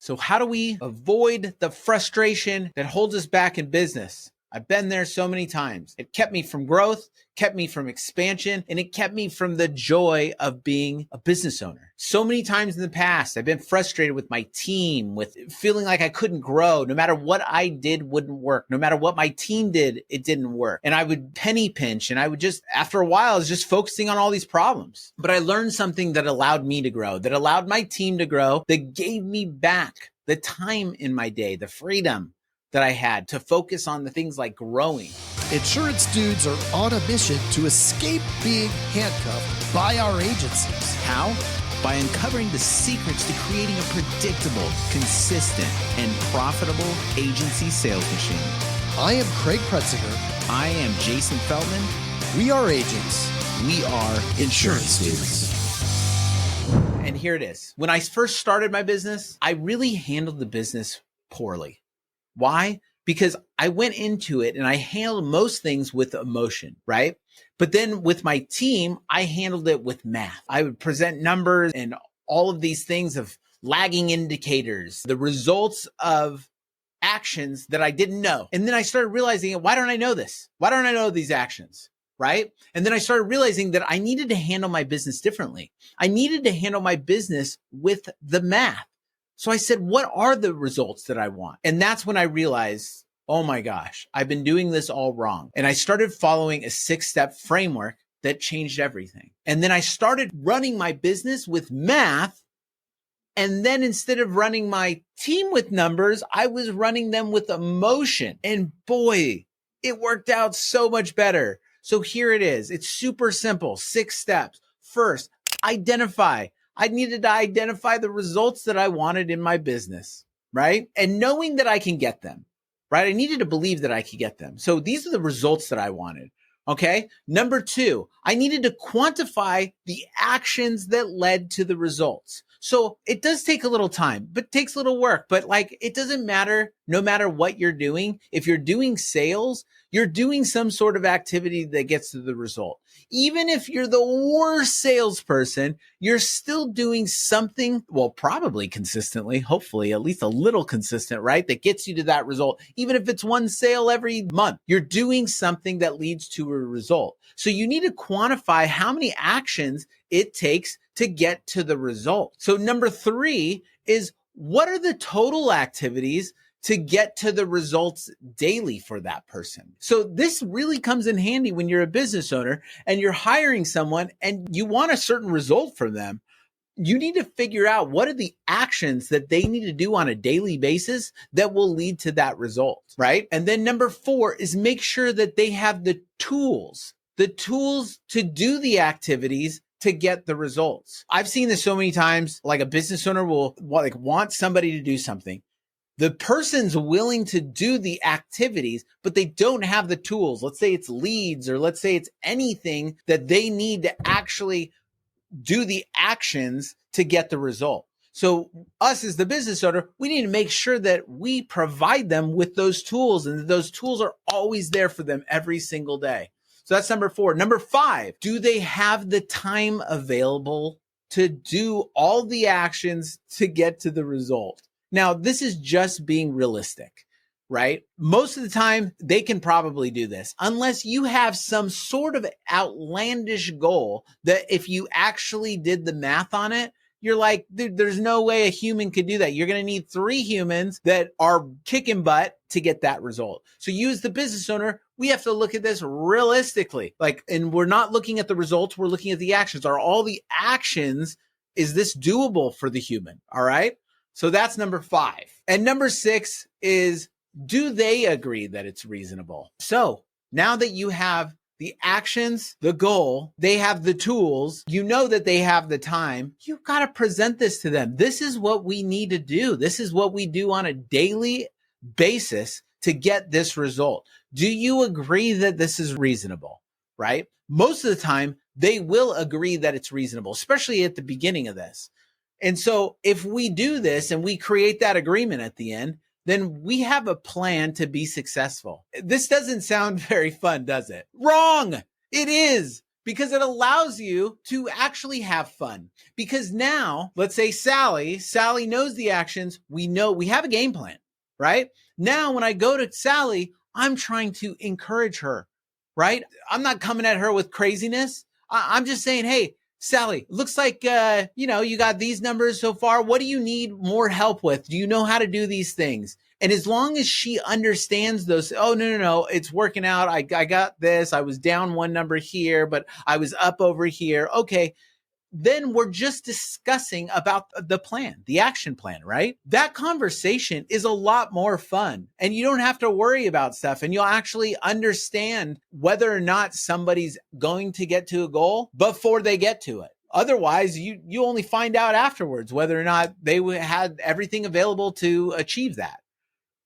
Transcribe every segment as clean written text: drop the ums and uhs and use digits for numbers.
So how do we avoid the frustration that holds us back in business? I've been there so many times. It kept me from growth, kept me from expansion, and it kept me from the joy of being a business owner. So many times in the past, I've been frustrated with my team, with feeling like I couldn't grow. No matter what I did wouldn't work. No matter what my team did, it didn't work. And I would penny pinch, and I would just, after a while, I was just focusing on all these problems. But I learned something that allowed me to grow, that allowed my team to grow, that gave me back the time in my day, the freedom that I had to focus on the things like growing. Insurance dudes are on a mission to escape being handcuffed by our agencies. How? By uncovering the secrets to creating a predictable, consistent, and profitable agency sales machine. I am Craig Pretzinger. I am Jason Feltman. We are agents. We are insurance dudes. And here it is. When I first started my business, I really handled the business poorly. Why? Because I went into it and I handled most things with emotion, right? But then with my team, I handled it with math. I would present numbers and all of these things of lagging indicators, the results of actions that I didn't know. And then I started realizing, why don't I know this? Why don't I know these actions? Right? And then I started realizing that I needed to handle my business differently. I needed to handle my business with the math. So I said, what are the results that I want? And that's when I realized, oh my gosh, I've been doing this all wrong. And I started following a 6-step framework that changed everything. And then I started running my business with math. And then instead of running my team with numbers, I was running them with emotion. And boy, it worked out so much better. So here it is. It's super simple. 6 steps. First, identify. I needed to identify the results that I wanted in my business, right? And knowing that I can get them, right? I needed to believe that I could get them. So these are the results that I wanted, okay? Number 2, I needed to quantify the actions that led to the results. So it does take a little time, but it takes a little work. But like, it doesn't matter, no matter what you're doing. If you're doing sales, you're doing some sort of activity that gets to the result. Even if you're the worst salesperson, you're still doing something, well, probably consistently, hopefully at least a little consistent, right? That gets you to that result. Even if it's one sale every month, you're doing something that leads to a result. So you need to quantify how many actions it takes to get to the result. So number 3 is, what are the total activities to get to the results daily for that person? So this really comes in handy when you're a business owner and you're hiring someone and you want a certain result from them. You need to figure out what are the actions that they need to do on a daily basis that will lead to that result, right? And then number 4 is make sure that they have the tools to do the activities to get the results. I've seen this so many times, like a business owner will want somebody to do something. The person's willing to do the activities, but they don't have the tools. Let's say it's leads, or let's say it's anything that they need to actually do the actions to get the result. So us as the business owner, we need to make sure that we provide them with those tools, and that those tools are always there for them every single day. So that's number 4. Number 5, do they have the time available to do all the actions to get to the result? Now, this is just being realistic, right? Most of the time, they can probably do this, unless you have some sort of outlandish goal that if you actually did the math on it, you're like, dude, there's no way a human could do that. You're going to need 3 humans that are kicking butt to get that result. So you as the business owner, we have to look at this realistically. And we're not looking at the results. We're looking at the actions. Are all the actions, is this doable for the human? All right. So that's number 5. And number 6 is, do they agree that it's reasonable? So now that you have the actions, the goal, they have the tools, you know that they have the time, you've got to present this to them. This is what we need to do. This is what we do on a daily basis to get this result. Do you agree that this is reasonable, right? Most of the time, they will agree that it's reasonable, especially at the beginning of this. And so if we do this and we create that agreement at the end, then we have a plan to be successful. This doesn't sound very fun, does it? Wrong. It is. because it allows you to actually have fun. Because now, let's say Sally knows the actions. We have a game plan, right? Now, when I go to Sally, I'm trying to encourage her, right? I'm not coming at her with craziness. I'm just saying, hey, Sally, looks like, you got these numbers so far. What do you need more help with? Do you know how to do these things? And as long as she understands those, oh, no, it's working out. I got this. I was down one number here, but I was up over here. Okay. Then we're just discussing about the plan, the action plan, right? That conversation is a lot more fun, and you don't have to worry about stuff, and you'll actually understand whether or not somebody's going to get to a goal before they get to it. Otherwise, you only find out afterwards whether or not they had everything available to achieve that.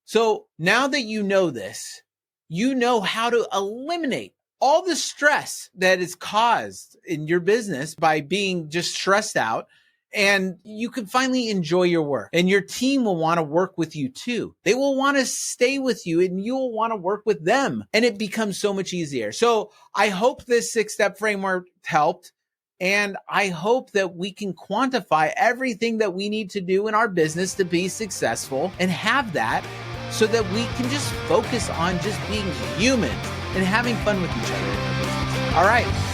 So now that you know this, you know how to eliminate all the stress that is caused in your business by being just stressed out, and you can finally enjoy your work, and your team will want to work with you too. They will want to stay with you, and you'll want to work with them, and it becomes so much easier. So I hope this 6-step framework helped. And I hope that we can quantify everything that we need to do in our business to be successful and have that so that we can just focus on just being human and having fun with each other in our business. All right.